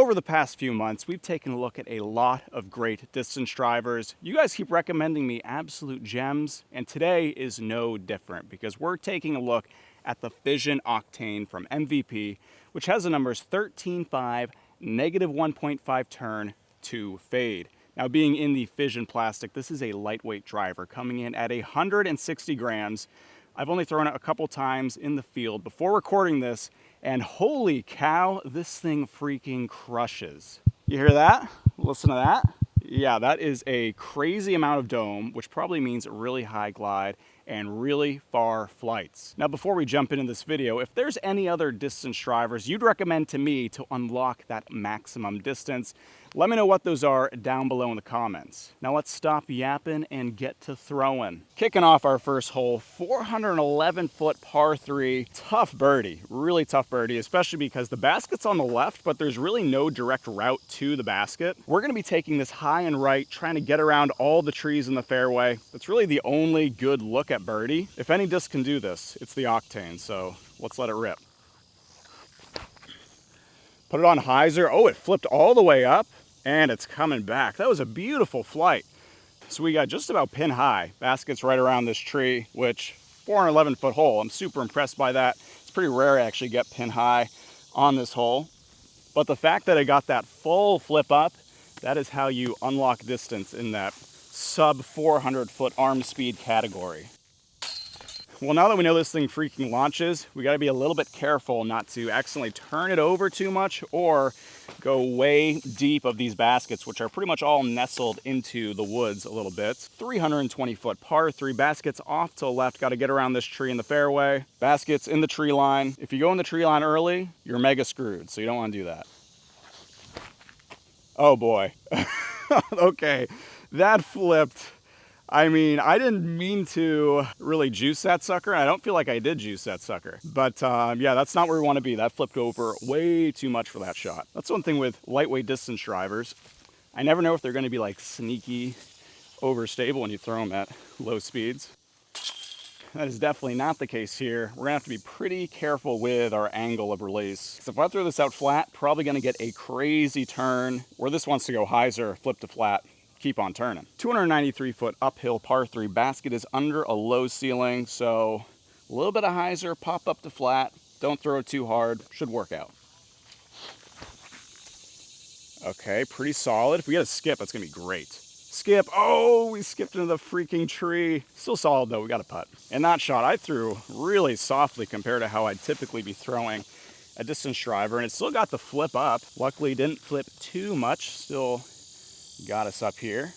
over the past few months, we've taken a look at a lot of great distance drivers. You guys keep recommending me absolute gems, and today is no different because we're taking a look at the Fission Octane from MVP, which has the numbers 13.5, negative 1.5 turn, 2 fade. Now, being in the Fission plastic, this is a lightweight driver coming in at 160 grams. I've only thrown it a couple times in the field before recording this, and holy cow, this thing freaking crushes. You hear that? Listen to that. Yeah, that is a crazy amount of dome, which probably means really high glide and really far flights. Now, before we jump into this video, if there's any other distance drivers you'd recommend to me to unlock that maximum distance, let me know what those are down below in the comments. Now let's stop yapping and get to throwing. Kicking off our first hole, 411 foot par 3, tough birdie, really tough birdie, especially because the basket's on the left, but there's really no direct route to the basket. We're gonna be taking this high and right, trying to get around all the trees in the fairway. That's really the only good look at birdie. If any disc can do this, it's the Octane, so let's let it rip. Put it on hyzer. Oh, it flipped all the way up. And it's coming back. That was a beautiful flight. So we got just about pin high. Basket's right around this tree, which 411 foot hole. I'm super impressed by that. It's pretty rare to actually get pin high on this hole. But the fact that I got that full flip up, that is how you unlock distance in that sub 400 foot arm speed category. Well, now that we know this thing freaking launches, we gotta be a little bit careful not to accidentally turn it over too much or go way deep of these baskets, which are pretty much all nestled into the woods a little bit. 320 foot par 3, baskets off to the left, gotta get around this tree in the fairway. Baskets in the tree line. If you go in the tree line early, you're mega screwed, so you don't wanna do that. Oh boy. Okay, that flipped. I mean, I didn't mean to really juice that sucker, and I don't feel like I did juice that sucker. But yeah, that's not where we want to be. That flipped over way too much for that shot. That's one thing with lightweight distance drivers. I never know if they're going to be like sneaky overstable when you throw them at low speeds. That is definitely not the case here. We're gonna have to be pretty careful with our angle of release. So if I throw this out flat, probably gonna get a crazy turn. Where this wants to go hyzer, flip to flat, keep on turning. 293 foot uphill par 3, basket is under a low ceiling, so a little bit of hyzer, pop up to flat, don't throw it too hard, should work out. Okay, pretty solid. If we get a skip, that's gonna be great. Skip, oh, we skipped into the freaking tree. Still solid though, we got a putt. And that shot I threw really softly compared to how I'd typically be throwing a distance driver, and it still got the flip up. Luckily didn't flip too much, still got us up here.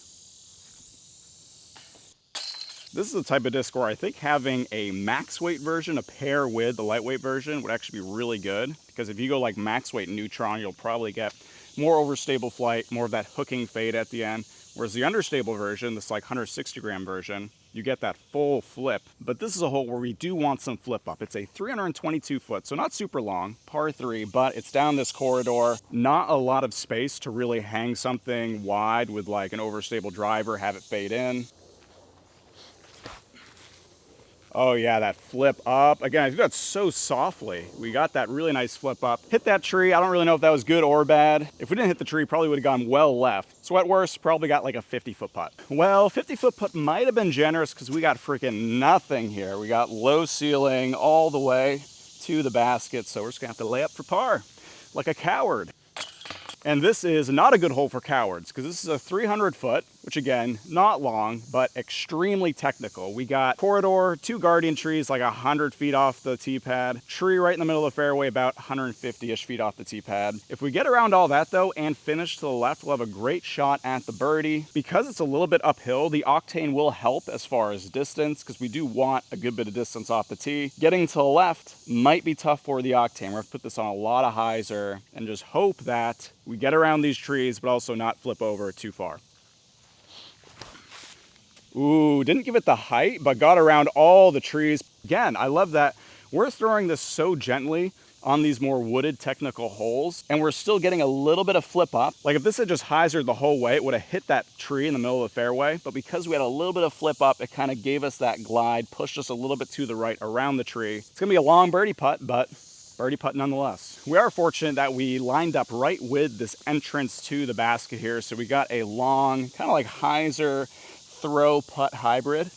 This is the type of disc where I think having a max weight version to pair with the lightweight version would actually be really good, because if you go like max weight neutron, you'll probably get more overstable flight, more of that hooking fade at the end. Whereas the understable version, this like 160 gram version, you get that full flip. But this is a hole where we do want some flip up. It's a 322 foot, so not super long, par 3, but it's down this corridor. Not a lot of space to really hang something wide with like an overstable driver, have it fade in. Oh yeah, that flip up. Again, I do that so softly. We got that really nice flip up. Hit that tree. I don't really know if that was good or bad. If we didn't hit the tree, probably would have gone well left. So at worst, probably got like a 50 foot putt. Well, 50 foot putt might have been generous because we got freaking nothing here. We got low ceiling all the way to the basket. So we're just gonna have to lay up for par like a coward. And this is not a good hole for cowards because this is a 300 foot, which again, not long, but extremely technical. We got corridor, 2 guardian trees, like 100 feet off the tee pad, tree right in the middle of the fairway, about 150-ish feet off the tee pad. If we get around all that though and finish to the left, we'll have a great shot at the birdie. Because it's a little bit uphill, the Octane will help as far as distance because we do want a good bit of distance off the tee. Getting to the left might be tough for the Octane. We're gonna put this on a lot of hyzer and just hope that we get around these trees, but also not flip over too far. Ooh, didn't give it the height, but got around all the trees. Again, I love that we're throwing this so gently on these more wooded technical holes, and we're still getting a little bit of flip up. Like if this had just hyzered the whole way, it would have hit that tree in the middle of the fairway, but because we had a little bit of flip up, it kind of gave us that glide, pushed us a little bit to the right around the tree. It's gonna be a long birdie putt, but birdie putt nonetheless. We are fortunate that we lined up right with this entrance to the basket here. So we got a long, kind of like hyzer throw putt hybrid.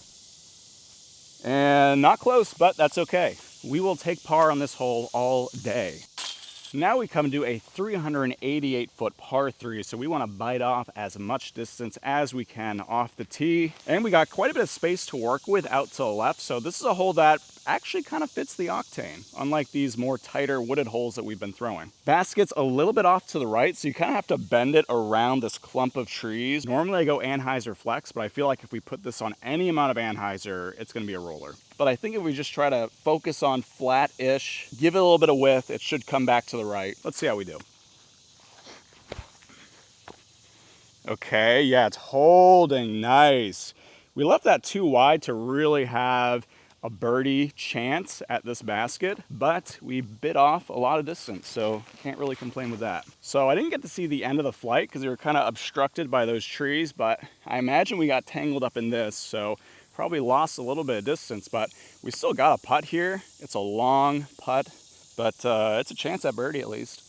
And not close, but that's okay. We will take par on this hole all day. Now we come to a 388-foot par 3, so we want to bite off as much distance as we can off the tee. And we got quite a bit of space to work with out to the left, so this is a hole that actually kind of fits the Octane, unlike these more tighter wooded holes that we've been throwing. Basket's a little bit off to the right, so you kind of have to bend it around this clump of trees. Normally I go Anheuser Flex, but I feel like if we put this on any amount of Anheuser, it's going to be a roller. But I think if we just try to focus on flat-ish, give it a little bit of width, it should come back to the right. Let's see how we do. Okay, yeah, it's holding nice. We left that too wide to really have a birdie chance at this basket, but we bit off a lot of distance, so can't really complain with that. So I didn't get to see the end of the flight because they were kind of obstructed by those trees, but I imagine we got tangled up in this, so probably lost a little bit of distance, but we still got a putt here. It's a long putt, but it's a chance at birdie at least.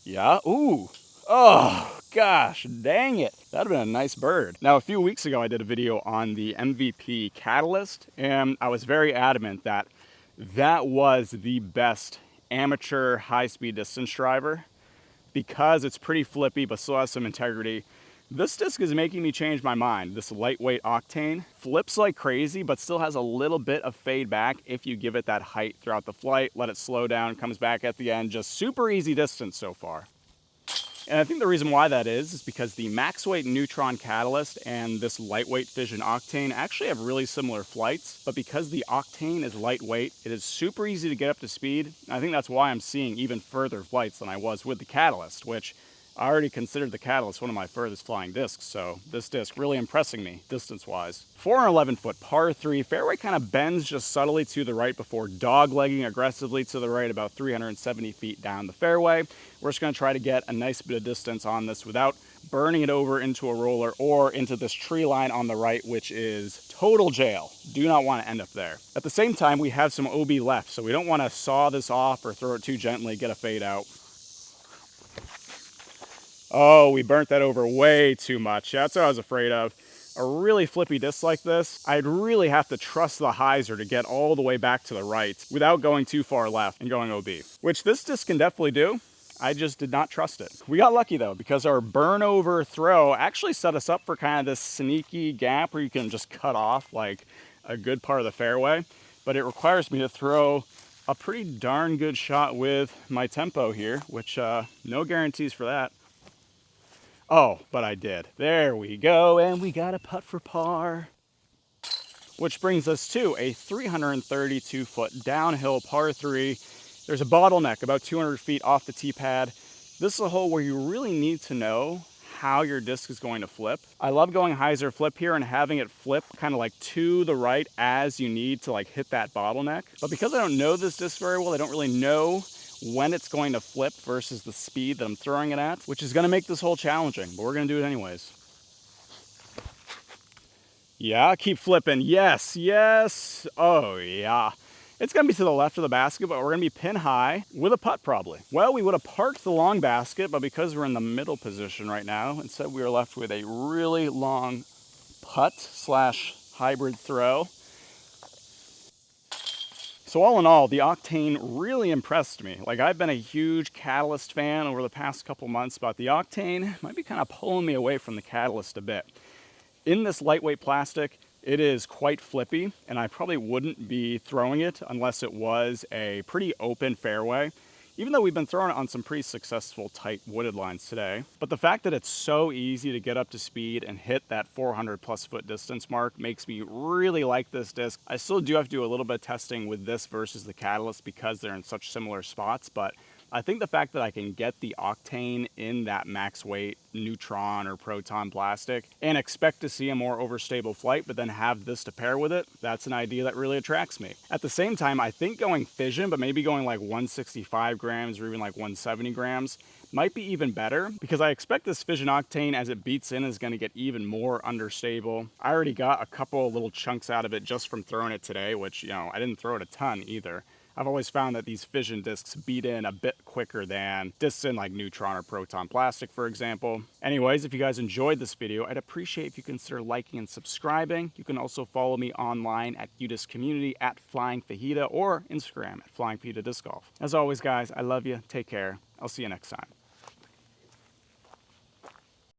Yeah, ooh. Oh, gosh, dang it. That'd have been a nice bird. Now, a few weeks ago, I did a video on the MVP Catalyst, and I was very adamant that that was the best amateur high-speed distance driver because it's pretty flippy, but still has some integrity. This disc is making me change my mind. This lightweight Octane flips like crazy, but still has a little bit of fade back if you give it that height throughout the flight, let it slow down, comes back at the end. Just super easy distance so far. And I think the reason why that is because the max weight Neutron Catalyst and this lightweight Fission Octane actually have really similar flights, but because the Octane is lightweight, it is super easy to get up to speed. I think that's why I'm seeing even further flights than I was with the Catalyst, which I already considered the Catalyst one of my furthest flying discs, so this disc really impressing me distance-wise. 411-foot par 3, fairway kind of bends just subtly to the right before dog-legging aggressively to the right about 370 feet down the fairway. We're just going to try to get a nice bit of distance on this without burning it over into a roller or into this tree line on the right, which is total jail. Do not want to end up there. At the same time, we have some OB left, so we don't want to saw this off or throw it too gently, get a fade out. Oh, we burnt that over way too much. That's what I was afraid of. A really flippy disc like this, I'd really have to trust the hyzer to get all the way back to the right without going too far left and going OB, which this disc can definitely do. I just did not trust it. We got lucky though, because our burn over throw actually set us up for kind of this sneaky gap where you can just cut off like a good part of the fairway, but it requires me to throw a pretty darn good shot with my tempo here, which no guarantees for that. Oh, but I did. There we go, and we got a putt for par. Which brings us to a 332-foot downhill par 3. There's a bottleneck about 200 feet off the tee pad. This is a hole where you really need to know how your disc is going to flip. I love going hyzer flip here and having it flip kind of like to the right as you need to like hit that bottleneck. But because I don't know this disc very well, I don't really know when it's going to flip versus the speed that I'm throwing it at, which is going to make this hole challenging, but we're going to do it anyways. Yeah, keep flipping. Yes, yes. Oh, yeah. It's going to be to the left of the basket, but we're going to be pin high with a putt probably. Well, we would have parked the long basket, but because we're in the middle position right now, instead we are left with a really long putt slash hybrid throw. So all in all, the Octane really impressed me. Like, I've been a huge Catalyst fan over the past couple months, but the Octane might be kind of pulling me away from the Catalyst a bit. In this lightweight plastic, it is quite flippy, and I probably wouldn't be throwing it unless it was a pretty open fairway, even though we've been throwing it on some pretty successful tight wooded lines today. But the fact that it's so easy to get up to speed and hit that 400 plus foot distance mark makes me really like this disc. I still do have to do a little bit of testing with this versus the Catalyst because they're in such similar spots, but I think the fact that I can get the Octane in that max weight Neutron or Proton plastic and expect to see a more overstable flight, but then have this to pair with it, that's an idea that really attracts me. At the same time, I think going Fission, but maybe going like 165 grams or even like 170 grams might be even better, because I expect this Fission Octane as it beats in is going to get even more understable. I already got a couple of little chunks out of it just from throwing it today, which, you know, I didn't throw it a ton either. I've always found that these fission discs beat in a bit quicker than discs in like neutron or proton plastic, for example. Anyways, if you guys enjoyed this video, I'd appreciate if you consider liking and subscribing. You can also follow me online at UDisc Community at Flying Fajita or Instagram at Flying Fajita Disc Golf. As always, guys, I love you. Take care. I'll see you next time.